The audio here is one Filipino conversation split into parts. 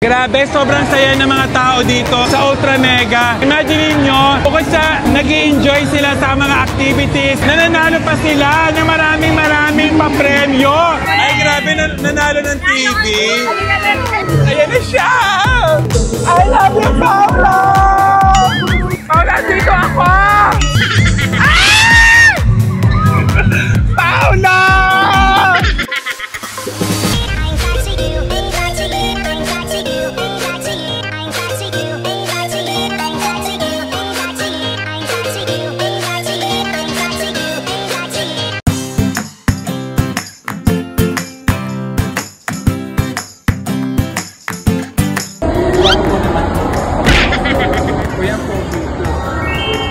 Grabe, sobrang saya ng mga tao dito sa Ultra Mega. Imagine nyo, bukod sa nag-i-enjoy sila sa mga activities, nananalo pa sila ng maraming papremyo. Ay, grabe, nanalo ng TV. Ayan na siya! I love you, Paula! Paula, dito ako! Paula!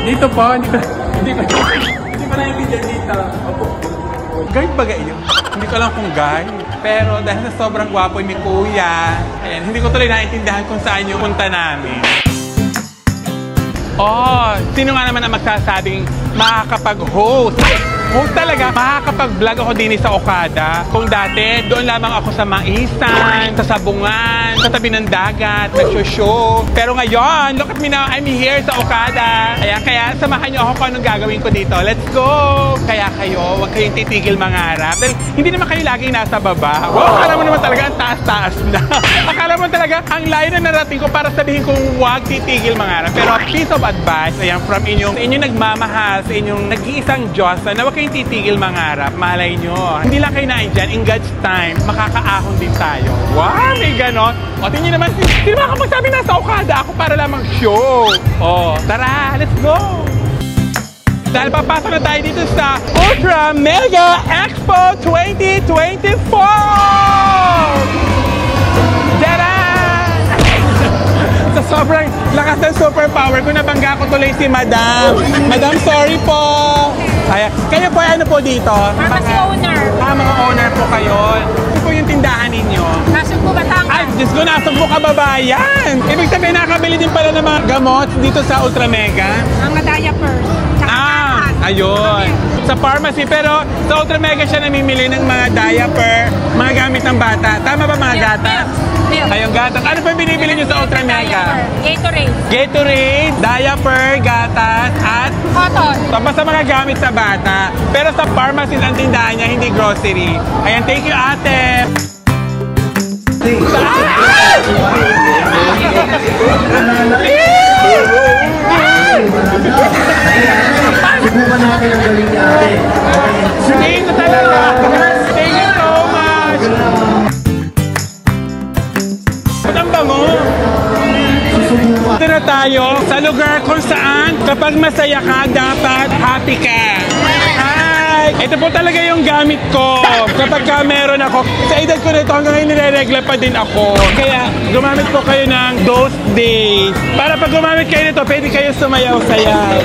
Dito po, hindi pa naiintindihan dito. Guide ba ganyan? Hindi ko alam kung guide. Pero dahil sa sobrang gwapo ni Kuya, ayan, hindi ko tuloy naiintindihan kung saan yung punta namin. Oh, sino nga naman ang magsasabing makakapag-host? Host talaga, makakapag-vlog ako din sa Okada. Kung dati, doon lamang ako sa Maisan, sa Sabungan, sa tabi ng dagat, nag-show. Pero ngayon, look at me now, I'm here sa Okada. Kaya samahan niyo ako kung anong gagawin ko dito. Let's go! Kaya kayo, huwag kayong titigil mangarap. Dahil hindi naman kayo laging nasa baba. Wow, akala mo naman talaga ang taas-taas na. Akala mo talaga ang layo na narating ko para sabihin kong huwag titigil mangarap. Pero piece of advice, ayan, from inyong nagmamahal, sa inyong nag-iisang Diyos, na huwag kayong titigil mangarap, malay nyo. Hindi lang kayo naandyan, in God's time, makakaahon din tayo. Wow, may ganon. O, tingin naman, hindi naman kapag sabi nasa Okada ako para lamang show. O, tara, let's go! Dahil papasok na tayo dito sa Ultra Mega Expo 2024! Tara! Sa sobrang lakas ng superpower ko, nabangga ko tuloy si Madam. Madam, sorry po! Kayo po, ano po dito? Pharmacy owner. Mga owner po kayo. Ito po yung tindahan ninyo. Nasugbo Batangas. Ay, Diyos ko, nasugbo kababayan. Ibig sabihin, nakabili din pala ng mga gamot dito sa Ultra Mega. Mga diapers. Ayun. Sa pharmacy, pero sa Ultra Mega siya namimili ng mga diaper, mga gamit ng bata. Tama ba mga gatas? Ayong gatas. Ano pa binibili nyo sa Ultra Mega? Gatorade. Gatorade, diaper, gatas, at Cotton. basta mga gamit sa bata. Pero sa pharmacy ang tindahan niya, hindi grocery. Ayan, thank you, ate. Subukan natin ang galing ni ate. Thank you talaga. Thank you so much. Ba't ang bango? Ito na tayo sa lugar kung saan kapag masaya ka, dapat happy ka. Ito po talaga yung gamit ko kapag meron ako. Sa edad ko nito hanggang ngayon nireregla pa din ako. Kaya gumamit po kayo ng those days. Para pag gumamit kayo nito, pwede kayo sumayaw-sayaw.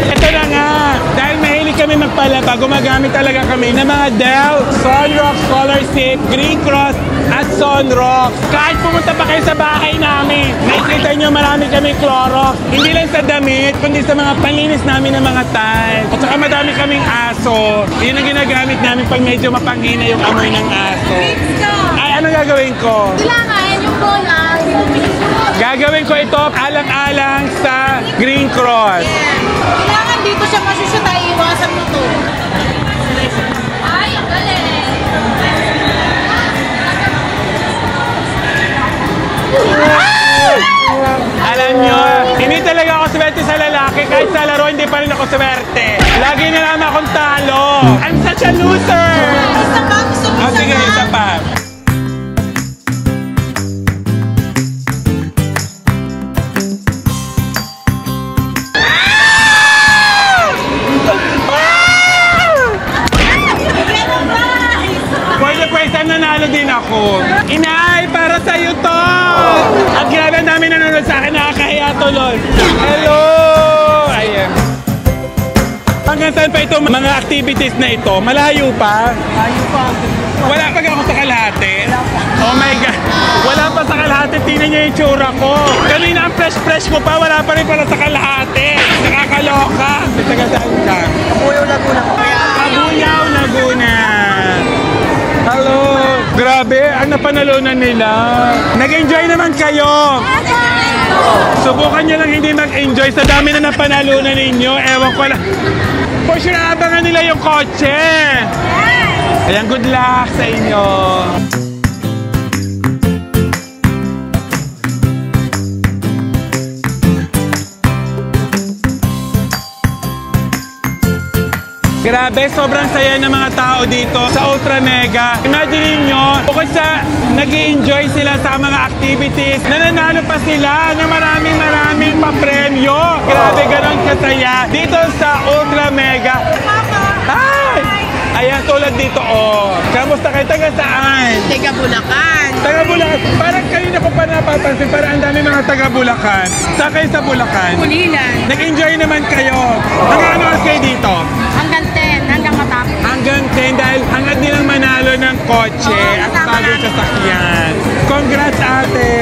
Ito na nga, dahil mahilig kami magpalaba, gumagamit talaga kami ng mga Dell, Sunrock Scholarship, Green Cross, at Sunrock. Kahit pumunta pa kayo sa bahay namin, makikita nyo marami kami Clorox. Hindi lang sa damit, kundi sa mga panlinis namin ng mga tiles. At saka madami kaming aso. Yun ang ginagamit namin pag medyo mapanghina yung amoy ng aso. Ay, ano gagawin ko? Kailangan yung bola. Gagawin ko ito alang-alang sa Green Cross. Kailangan dito siya masusya tayo. Iwasan mo to. Ay, ang galing. Alam nyo, hindi talaga ako swerte sa lalaki. Kahit sa laro, hindi pa rin ako swerte. Lagi na naman akong talo. I'm such a loser. Isa pa, gusto mo isa Sige, isa pa. Nanalo din ako. Inay, para sa'yo to! At grabe ang dami nanonood sa akin, nakakahiya tuloy. Hello! Ayan. Hanggang saan pa ito, mga activities na ito? Malayo pa? Malayo pa. Wala pa ako sa kalahati? Oh my God! Wala pa sa kalahati, tingnan niyo yung tsura ko. Kanina ang fresh ko pa, wala pa rin pala sa kalahati. Nakakaloka. Taga-saan ka? Kabuyaw Laguna. Kabuyaw Laguna. Hello! Grabe, ang napanalunan nila. Nag-enjoy naman kayo. Subukan nyo lang hindi mag-enjoy sa dami na napanalunan ninyo. Ewan ko lang. For sure, abangan nila yung kotse. Ayan, good luck sa inyo. Grabe, sobrang saya ng mga tao dito sa Ultra Mega. Imagine niyo, bukod sa nag-i-enjoy sila sa mga activities, nananalo pa sila ng maraming pa-premyo. Grabe, ganon kasaya dito sa Ultra Mega. Hi! Ayan, tulad dito, oh. Kamusta kayo? Taga saan? Taga Bulacan. Taga Bulacan. Parang kanina ko pa napapansin, parang ang dami mga taga Bulacan. Saan kayo sa Bulacan? Pulilan. Nag-enjoy naman kayo. Hanggang ano kayo dito? Hanggang 10, hanggang matapos. Hanggang 10 dahil hangad nilang manalo ng kotse Oo, at kasama bagong namin. sasakyan. Congrats, ate!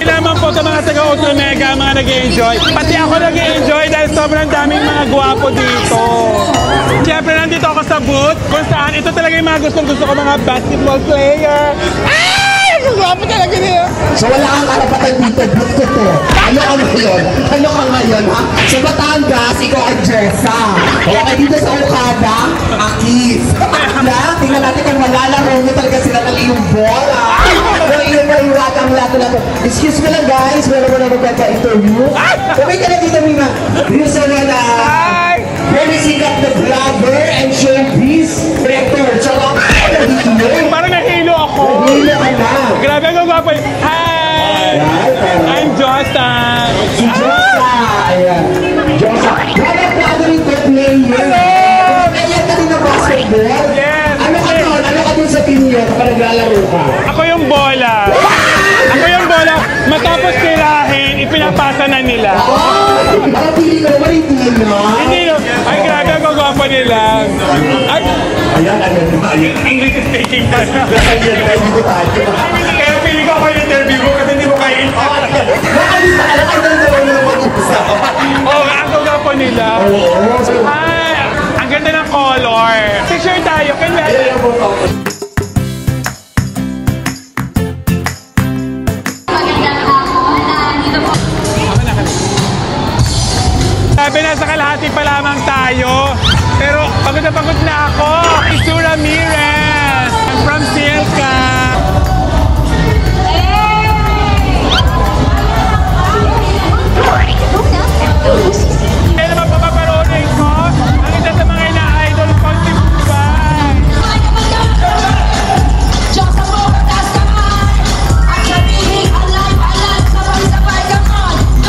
Naman po sa mga taga-Ultra Mega, mga nag-i-enjoy. Pati ako nag-i-enjoy dahil sobrang daming mga gwapo dito. Siyempre, nandito ako sa booth kung saan ito talaga yung mga gustong-gusto ko mga basketball player. Ay! Ang gwapo talaga niya. So wala kang karapatan dito, gusto to. Ano ka ngayon? Ano ka ngayon, ha? Sa Batangas, ikaw ay Jessa. Okay, dito sa Okada, Akis. Na, tingnan natin kung malalaro mo talaga sila ng iyong bola. Kung iyong maiwag ang lato-lato. Excuse me lang guys, meron mo na magpapa-interview. Okay ka na dito, Mina. Here's a Hi! very sikat na vlogger and showbiz director. Tsaka, Parang nahilo ako. hindi ka na. Grabe ang gwapo. Hi! I'm Josta. Si Josa. Ayan. Josa. Brother rin ko player. Ayan ka din ng basketball. Yes. Ano ka doon? Ano ka doon sa team niyo kapag naglalaro ka? Ako yung bola. Ako yung bola. Matapos tirahin, ipinapasa na nila. Oh! Parang pili ko naman yung team mo. Hindi no. Ay, grabe ang gwapo nila. Ay, Ayan, ayan. English speaking pa. Ayan, hindi ko tayo. Kaya pili ko ako yung interview mo kasi hindi mo kaya Nakalis na ka lang. Ang ganda naman ng mag-usap. Oo, ang gwapo nila. Oo. Ay, ang ganda ng color. Picture tayo. Kanya. Ayan mo to. Sabi na sa kalahati pa lamang tayo. Pero pagod na ako. Isu Ramirez. I'm from Silca. Kaya naman papaparonin ko ang isa sa mga ina-idol ko, si Bubay.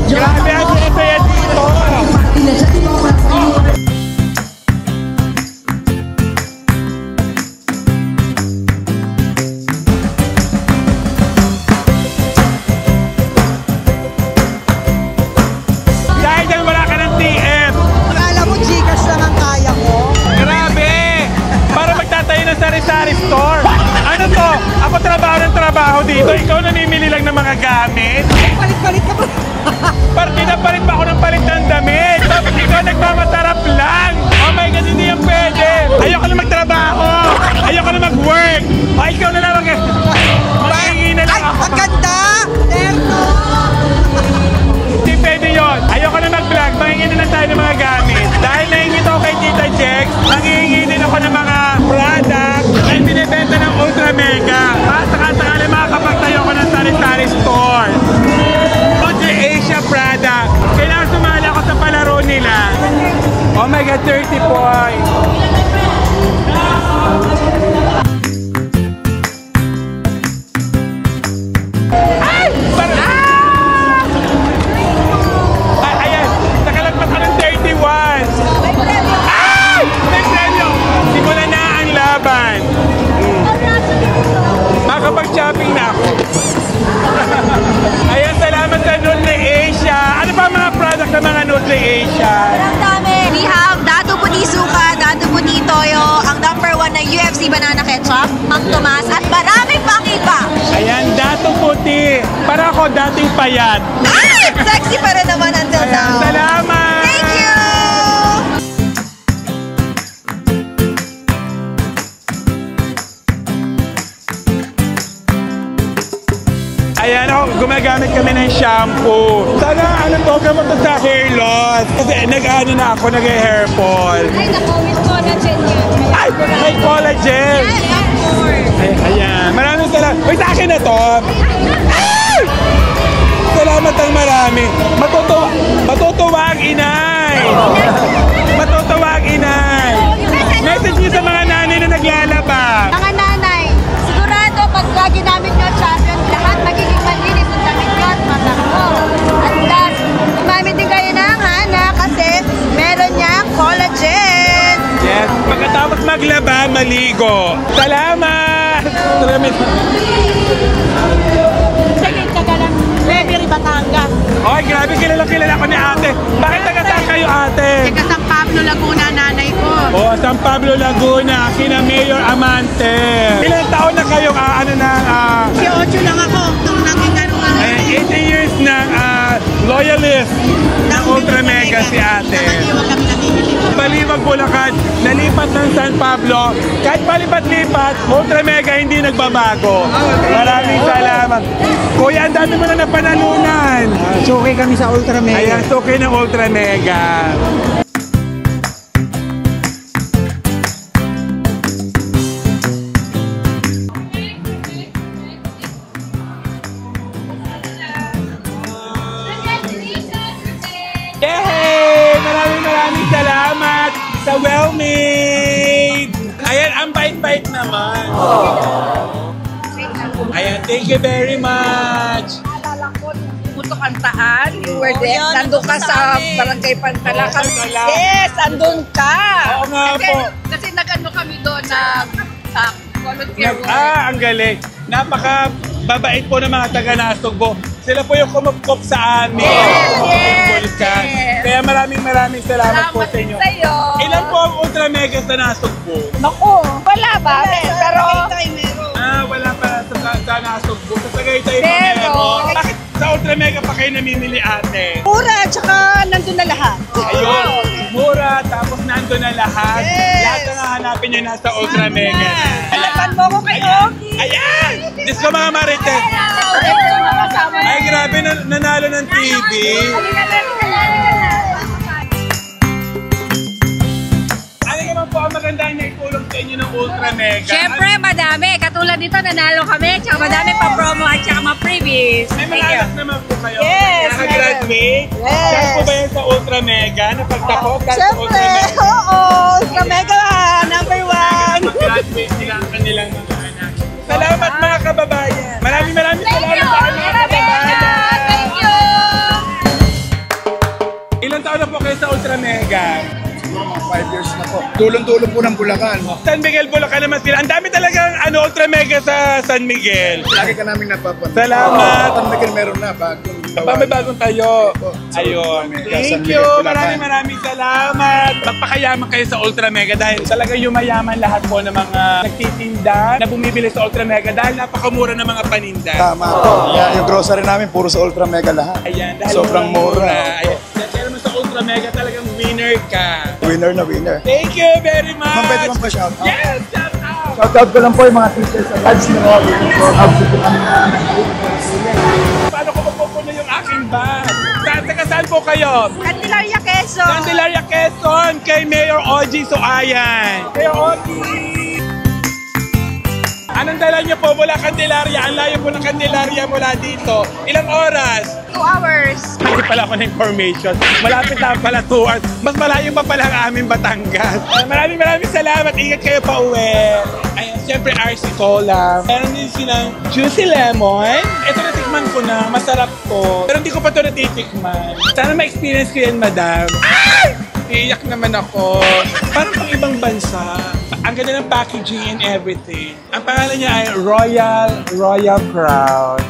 Grabe ang saya dito. Dahil dyan wala ka ng TF. Akala mo Gcash lang ang kaya ko? Grabe! Para magtatayo ng sari-sari store. Ano to? Ako trabaho ng trabaho dito. Ikaw namimili lang ng mga gamit. Palit-palit ka ba? Partida pa rin ba ako ng palit ng damit? Tapos ikaw nagmamatarap lang. Oh my God, hindi yan pwede. Ayoko na magtrabaho. Ayoko na mag-work. O ikaw na lang maghihingi na lang Ay, ako. ang ganda! Terno! Hindi pwede yun. Ayoko na mag-vlog. Manghingi na lang tayo ng mga gamit. Dahil naingit ako kay Tita Jex, manghihingi din ako ng mga product na binibenta ng Ultra Mega. At saka-sakali makakapagtayo ko ng sari-sari store. Ultra Asia product. Kailangan sumali ako sa palaro nila. Oh my God, 30 points. Ay! Ay, ayan. Nakalagpas ka ng 31. Ay! May premyo. Simulan na ang laban. Makapag-shopping na ako. Ayan, salamat sa Nutri Asia. Ano pa ang mga product ng mga Nutri Asia? Ang dami. We have Dado Puti Suka, Dado Puti Toyo, ang #1 na UFC Banana Ketchup, Mang Tomas, at marami pang iba. Ayan, dato puti. Para ako dating payat. Ay! Sexy pa rin naman until Ayan, now. salamat! Thank you! gumagamit kami ng shampoo. Sana ano to, gamot to sa hair loss. Kasi nag-ano na ako, nag-hair fall. Ay, nako, Miss Collagen yan. Ay, may collagen. Yes, of course. Ay, ayan. Maraming salamat. Uy, sa akin na to. Ay! Salamat ang marami. Matutuwa ang inay. Matutuwa ang inay. Message niyo sa mga nanay na naglalaba. Mga nanay, sigurado pag ginamit nyo champion, lahat magiging malinis ang damit nyo at matakbo. At last, gumamit din kayo ng Hana kasi meron niyang collagen. Yes. Pagkatapos maglaba, maligo. Salamat! Sige, kagalang Levery, Batangas. Oy, grabe, kilala ko ni ate. Bakit taga-saan kayo, ate? Taga San Pablo, Laguna, nanay ko. Oh, San Pablo, Laguna, kina Mayor Amante. Ilang taon na kayong Si Ocho lang ako. Nung naging ano nga. 18 years ng loyalist ng Ultra Mega si ate. Nakaliwag kami namimili. Baliwag, Bulacan, nalipat ng San Pablo. Kahit palipat-lipat, Ultra Mega hindi nagbabago. Maraming salamat. Kuya, ang dami mo na napanalunan. Suki kami sa Ultra Mega. Ayan, suki ng Ultra Mega. Yay! Maraming salamat sa well-made. Ayan, ang bait-bait naman. Ayan, thank you very much. Puto Kantaan, you were there. Nandun ka sa Barangay Pantalakan. Pantala. Yes, andun ka. Oo nga po. Kasi nag-ano kami doon na volunteer work. Ang galing. Napaka-babait po ng mga taga-Nasugbo. Sila po yung kumupkop sa amin. Yes. Kaya maraming salamat po sa inyo. Sa'yo. Ilan po ang Ultra Mega sa Nasugbo? Naku, wala ba? Pero, Wala pa sa Nasugbo. Sa Tagaytay pa Pero, meron. Bakit sa Ultra Mega pa kayo namimili, ate? mura, tsaka nandun na lahat. Ayun, mura, tapos nandun na lahat. Lahat na hahanapin nyo nasa Ultra Mega. Alapan mo ko kay Ogie. Ayan! Diyos ko mga Marites. Ay, grabe, nanalo ng TV. Ano naman po ang magandang na itulong sa inyo ng Ultra Mega? Siyempre, madami. Katulad dito, nanalo kami. Tsaka madami pa promo at tsaka mga freebies. May mga anak naman po kayo. Yes, Nakagraduate. Yes. Saan po ba yan sa Ultra Mega? Napagtapos sa Ultra Siyempre, Mega? oo. Ultra Mega, number 1. Mag-graduate sila ang kanilang mga anak. Salamat mga kababayan. Maraming salamat sa mga kababayan. Thank you! Ilang taon na po kayo sa Ultra Mega? 5 years na po. Tulong-tulong po ng Bulacan. San Miguel, Bulacan naman sila. Ang dami talagang Ultra Mega sa San Miguel. Lagi ka namin napapansin. Salamat. San Miguel meron na bagong May bagong tayo. Sa Ayun. Ultra Mega, Thank San you. Miguel, Bulacan. Maraming salamat. Magpakayaman kayo sa Ultra Mega dahil talaga yumayaman lahat po ng mga nagtitinda na bumibili sa Ultra Mega dahil napakamura ng mga paninda. Tama po. Yeah, yung grocery namin puro sa Ultra Mega lahat. Ayan, dahil Sobrang mura. Ayan. Kaya naman sa Ultra Mega talagang winner ka. Winner na winner. Thank you very much. Ma'am, pwede mong pa-shout out? Yes, shout out. Shoutout ko lang po yung mga teachers sa Lads na Roller. Paano ko mapupuno yung aking bag? Saan po kayo? Candelaria, Quezon. Candelaria, Quezon, kay Mayor Ogie Suayan. Mayor Ogie! Anong dala niyo po mula Candelaria? Ang layo po ng Candelaria mula dito. Ilang oras? 2 hours. Hindi pala ako ng information. Malapit na pala 2 hours. Mas malayo pa pala ang aming Batangas. Maraming salamat. Ingat kayo pa uwi. Ayan, siyempre RC Cola. Meron din silang Juicy Lemon. Ito natikman ko na. Masarap to. Pero hindi ko pa ito natitikman. Sana ma-experience ko yan, madam. Ay! Iiyak naman ako. Parang pang ibang bansa. Ang ganda ng packaging and everything. Ang pangalan niya ay Royal Crown.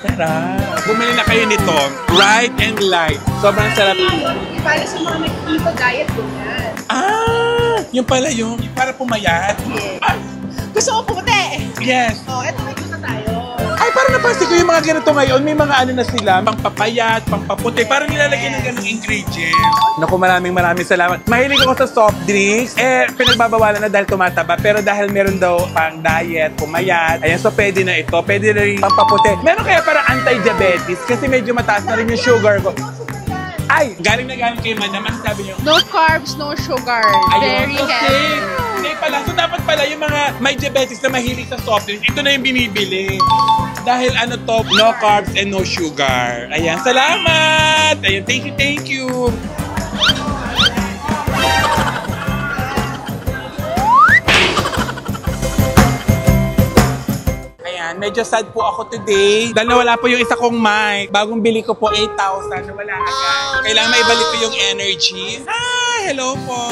Sarap. Bumili na kayo nito. Right and light. Sobrang sarap. Para sa mga nagkito, diet ko yan. Yung pala yung para pumayat. Ah, Gusto ko puti. yes. Oh, eto, may gusto tayo. Ay, parang napansin ko yung mga ganito ngayon, may mga ano na sila, pangpapayat, pangpaputi, parang nilalagyan ng ganung ingredients. Naku, maraming salamat. Mahilig ako sa soft drinks. Pinagbabawalan na dahil tumataba, pero dahil meron daw pang diet, pumayat, ayan, so pwede na ito. Pwede na rin pangpaputi. Meron kaya parang anti-diabetes kasi medyo mataas na rin yung sugar ko. Ay, galing kay madam. Ano sabi niyo? No carbs, no sugar. Very healthy. Hindi pala. So dapat pala yung mga may diabetes na mahilig sa soft drinks, ito na yung binibili. Dahil ano to, no carbs and no sugar. Ayan, salamat! Ayan, thank you. Ayan, medyo sad po ako today. Dahil nawala po yung isa kong mic. Bagong bili ko po 8,000. Nawala agad. Kailangan maibalik ko yung energy. Ah, hello po.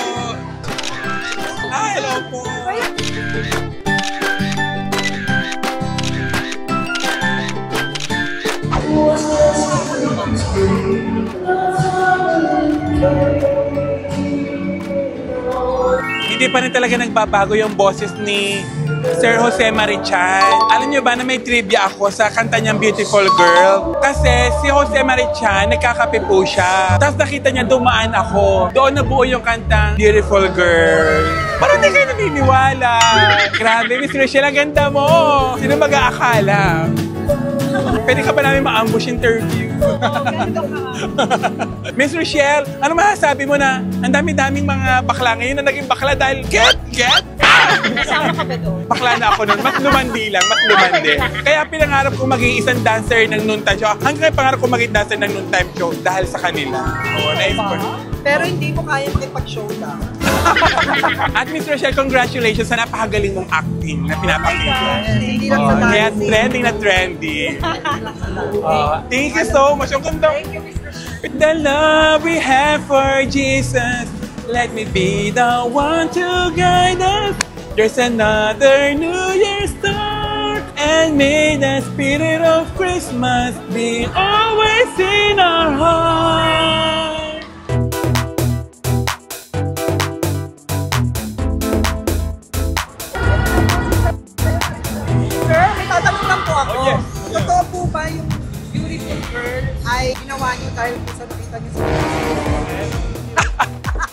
Hello po. Hindi pa rin talaga nagbabago yung boses ni Sir Jose Marichan. Alam niyo ba na may trivia ako sa kanta niyang Beautiful Girl? Kasi si Jose Marichan, nagkakape po siya. Tapos nakita niya dumaan ako. Doon nabuo yung kantang Beautiful Girl. Parang hindi kayo naniniwala. Grabe, Miss Rochelle, ang ganda mo. Sino mag-aakala? Pwede ka ba namin ma-ambush interview? Miss Rochelle, ano masasabi mo na ang dami-daming mga bakla ngayon na naging bakla dahil get! Kasama ka ba doon? Bakla na ako nun. Mas lumandi lang, mas lumandi. Kaya pinangarap ko maging isang dancer ng noontime show. Hanggang pangarap ko maging dancer ng noontime show dahil sa kanila. Oo, nice po. Pero hindi mo kaya makipag-show na. At Miss Rochelle, congratulations sa napakagaling mong acting na pinapakita. Hindi lang sa Kaya dancing. trending na trending. Thank you so much. Ang ganda. Thank you, Mr. With the love we have for Jesus, let me be the one to guide us. There's another New Year's start, and may the spirit of Christmas be always in our heart. Sir, may tatanong lang po ako. Oh, yes. Totoo po ba yung Beautiful Girl ay ginawa niyo dahil po sa nakita niyo sa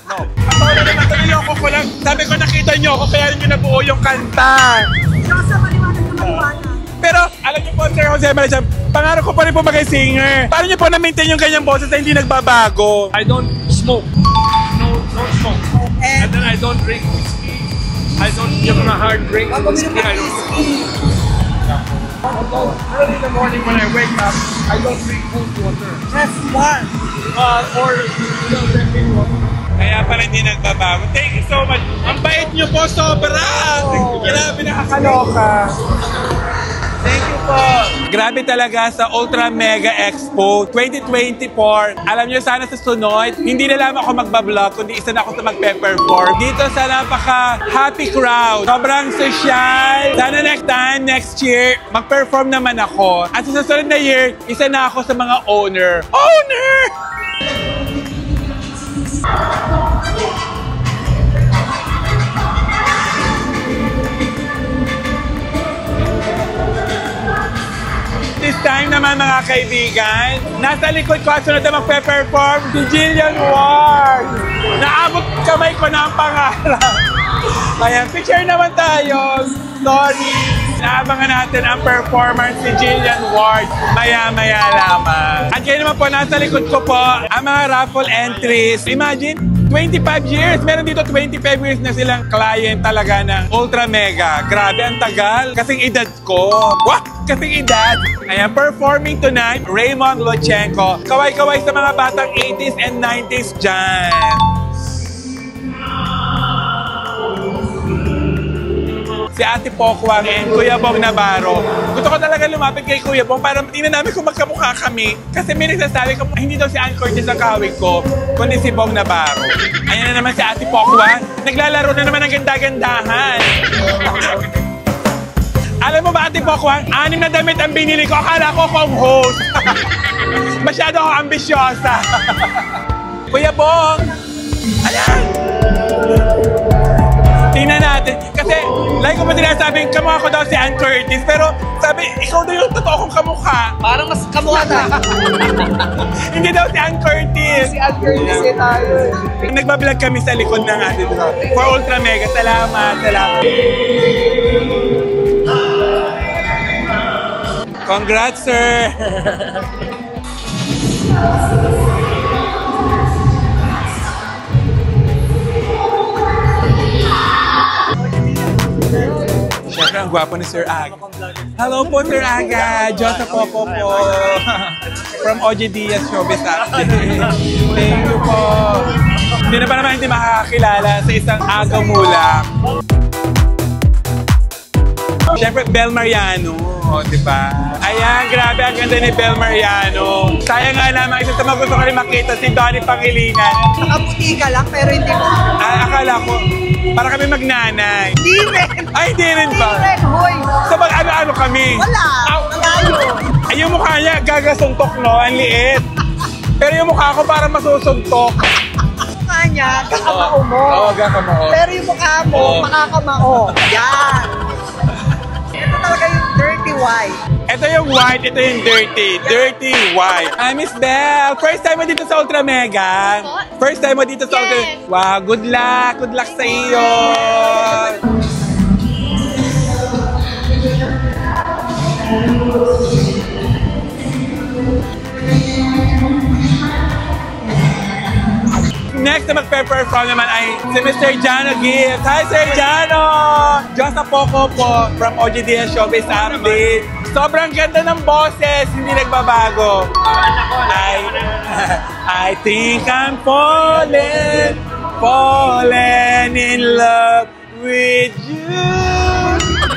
No. Ako na naman, niloko ko lang. Sabi ko nakita niyo ako, kaya niyo nabuo yung kanta. Sa maliwanag na maliwanag. Pero alam niyo po, Sir Jose Marichan, pangarap ko pa rin po maging singer. Paano niyo po na-maintain yung ganyang boses na hindi nagbabago? I don't smoke. No smoke. And then I don't drink whiskey. I don't give them a hard drink. Whiskey, I don't drink. Although early in the morning when I wake up, I don't drink cold water. Just one. Or drinking water. Kaya pala hindi nagbabago. Thank you so much. Ang bait niyo po, sobra! Grabe, nakakaloka. Thank you po. Grabe talaga sa Ultra Mega Expo 2024. Alam niyo, sana sa sunod, hindi na lang ako magbablog, kundi isa na ako sa magpe-perform. Dito sa napaka-happy crowd. Sobrang social. Sana next time, next year, mag-perform naman ako. At sa susunod na year, isa na ako sa mga owner. Owner! This time naman mga kaibigan, nasa likod ko at sunod na magpe-perform si Jillian Ward. Naabot kamay ko na ang pangarap. Ayan, picture naman tayo. Sorry. Naabangan natin ang performance ni Jillian Ward maya-maya lamang. At kayo naman po, nasa likod ko po ang mga raffle entries. Imagine, 25 years. Meron dito 25 years na silang client talaga ng Ultra Mega. Grabe, ang tagal. Kasing edad ko. What? Kasing edad. Ayan, performing tonight, Raymond Lochenko. Kaway-kaway sa mga batang 80s and 90s dyan. Si Ate Pokwang and Kuya Bong Navarro. Gusto ko talaga lumapit kay Kuya Bong para tingnan namin kung magkamukha kami. Kasi may nagsasabi ko, hindi daw si Ann Cortez ang kahawig ko, kundi si Bong Navarro. Ayan na naman si Ate Pokwang. Naglalaro na naman ng ganda-gandahan. Alam mo ba, Ate Pokwang, 6 na damit ang binili ko. Akala ko akong host. Masyado ako ambisyosa. Kuya Bong! Ayan! Tingnan natin. Kasi Lagi ko pa sinasabing kamukha ko daw si Ann Curtis, pero sabi, ikaw daw yung totoo kong kamukha. Parang mas kamukha na. Hindi daw si Ann Curtis. Si Ann Curtis eh tayo. Nagbablog kami sa likod ng atin for Ultra Mega. Salamat, salamat. Congrats, sir! Siyempre, ang gwapo ni Sir Aga. Hello po, Sir Aga! Joseph Popo po. From OG Diaz Showbiz Active. Thank you po. Hindi na ba naman hindi makakakilala sa isang Aga Mulak? Siyempre, Bel Mariano. O, diba? Ayan, grabe, ang ganda ni Bel Mariano. Sayang nga naman, isa sa mga gusto ko rin makita si Donnie Pangilinan. Nakaputi ka lang pero hindi mo. Akala ko, para kami magnanay. Hindi rin. Ay, hindi rin ba? Hindi rin, hoy. So, mag-ano-ano kami? Wala. Malayo. Ay, yung mukha niya, gagasuntok, no? Ang liit. Pero yung mukha ko parang masusuntok. Mukha niya, kakamao mo. Oo, gakamao. Pero yung mukha mo, makakamao. Yan. Ito talaga yung dirty white. Ito yung white, ito yung dirty. Dirty white. Hi, Miss Belle. First time mo dito sa Ultra Mega? First time mo dito sa Ultra Mega? Wow, good luck. Good luck sa iyo. Next na magpe-perform naman ay si Mr. Jano Gibbs. Hi, Sir Jano! Josa Poco po from OG Diaz Showbiz Update. Sobrang ganda ng boses, hindi nagbabago. I think I'm falling in love with you.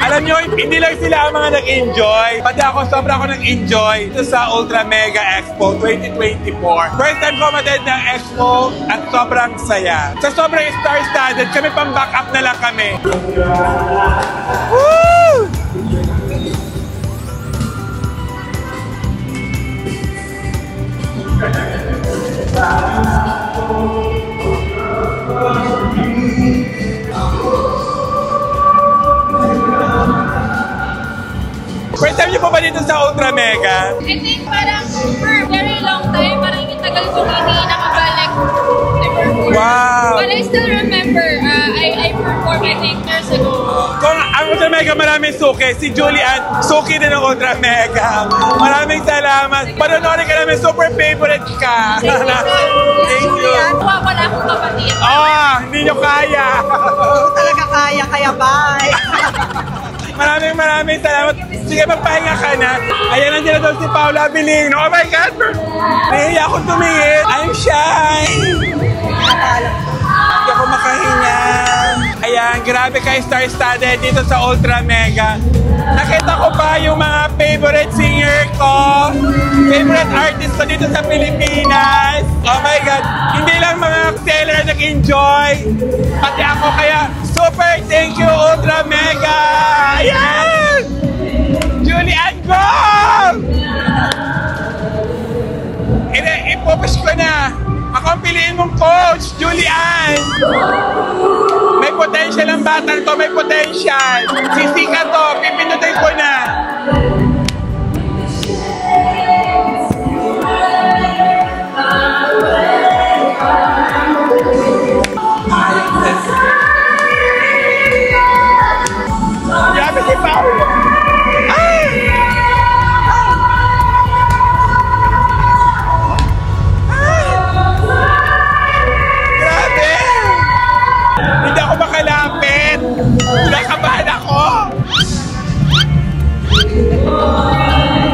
Alam nyo, hindi lang sila ang mga nag-enjoy. Pati ako, sobra ako nag-enjoy ito sa Ultra Mega Expo 2024. First time ko umattend ng Expo at sobrang saya. Sa sobrang star-studded, kami pang back up na lang kami. Woo! First time niyo po ba dito sa Ultra Mega? I think parang for a very long time, parang yung tagal kong hindi nakabalik. Wow! But I still remember, I performed I think years ago. Kung ang Ultra Mega maraming suki, si Julian, suki din ng Ultra Mega. Maraming salamat. Panonorin ka namin, super favorite ka. Thank you. Wala akong kapatid. Hindi nyo kaya. Talaga kaya, bye. Maraming salamat. Sige, magpahinga ka na. Ayan, nandiyan na doon si Paula Abilino. Oh my God! Nahiya akong tumingin. I'm shy. Hindi ako makahinga. Ayan, grabe ka star-studded dito sa Ultra Mega. Nakita ko pa yung mga favorite singer ko, favorite artist ko dito sa Pilipinas. Oh my God, hindi lang mga seller nag-enjoy, pati ako, kaya super thank you Ultra Mega! Ayan! Julian, go! Ipopush ko na. Ako ang piliin mong coach, Julian! May potential ang batang to, may potential. Sisika to, pipindutin ko na. Grabe si Paolo. Hindi ako makalapit. Nakabahan ako.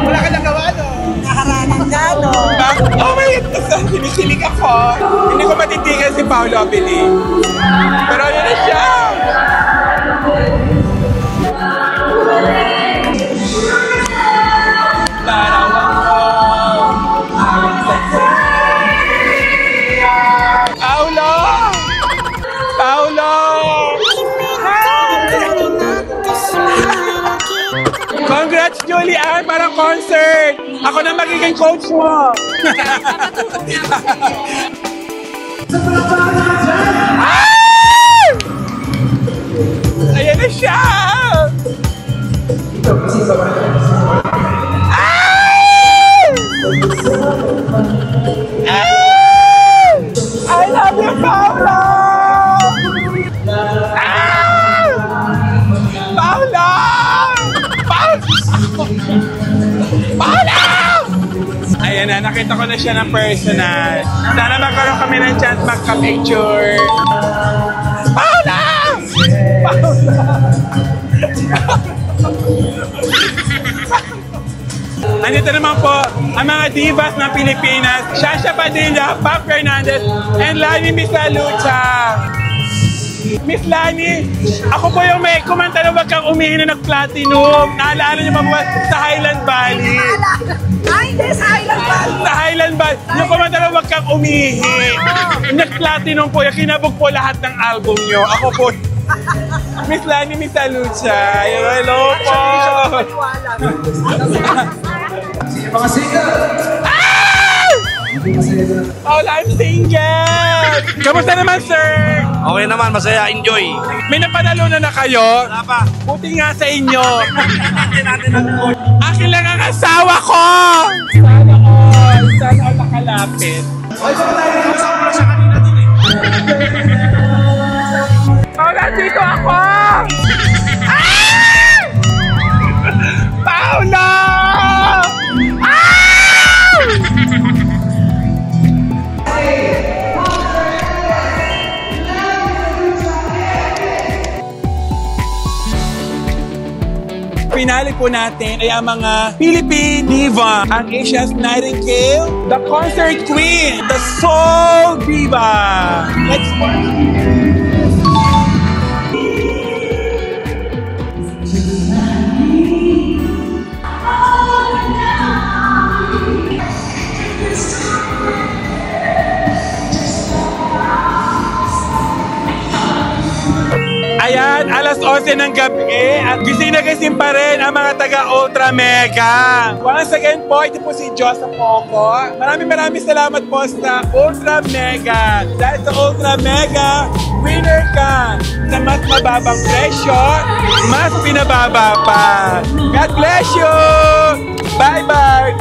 Wala ka nagawa, no? Nakaranang ka, no? Oh my God, kinikilig ako. Hindi ko matitigan si Paolo Abili. Pero yun na siya. Paolo! Paolo! Congrats, Julian! Parang concert! Ako na magiging coach mo! Ayan na siya! Ayan, nakita ko na siya ng personal. Sana magkaroon kami ng chance magka-picture. Paula! Paula! Nandito naman po ang mga divas ng Pilipinas, Shasha Padilla, Pam Fernandez, and Lani Misalucha. Miss Lani, ako po yung may kumanta na wag kang umihi na nag-platinum. Naalala niyo ba po sa Highland Valley? Ay, hindi, sa Highland Valley. Sa Highland Valley, yung kumanta na wag kang umihi. Nag-platinum po, yung kinabog po lahat ng album niyo. Ako po, Miss Lani Misalucha. Hello po. Mga singer! Paula, I'm single! Kamusta naman, sir? Okay naman, masaya, enjoy. May napanalo na kayo? Wala pa. Buti nga sa inyo. natin ang Akin lang ang asawa ko! Sana all nakalapit. Paula, dito ako! Ah! Paula! Finale po natin ay ang mga Philippine Diva, ang Asia's Nightingale, the Concert Queen, the Soul Diva. Let's Ayan, alas 11 ng gabi at gising na gising pa rin ang mga taga Ultra Mega. Once again po, ito po si Josa Poco. Maraming salamat po sa Ultra Mega. Dahil sa Ultra Mega, winner ka sa mas mababang presyo, mas pinababa pa. God bless you! Bye-bye!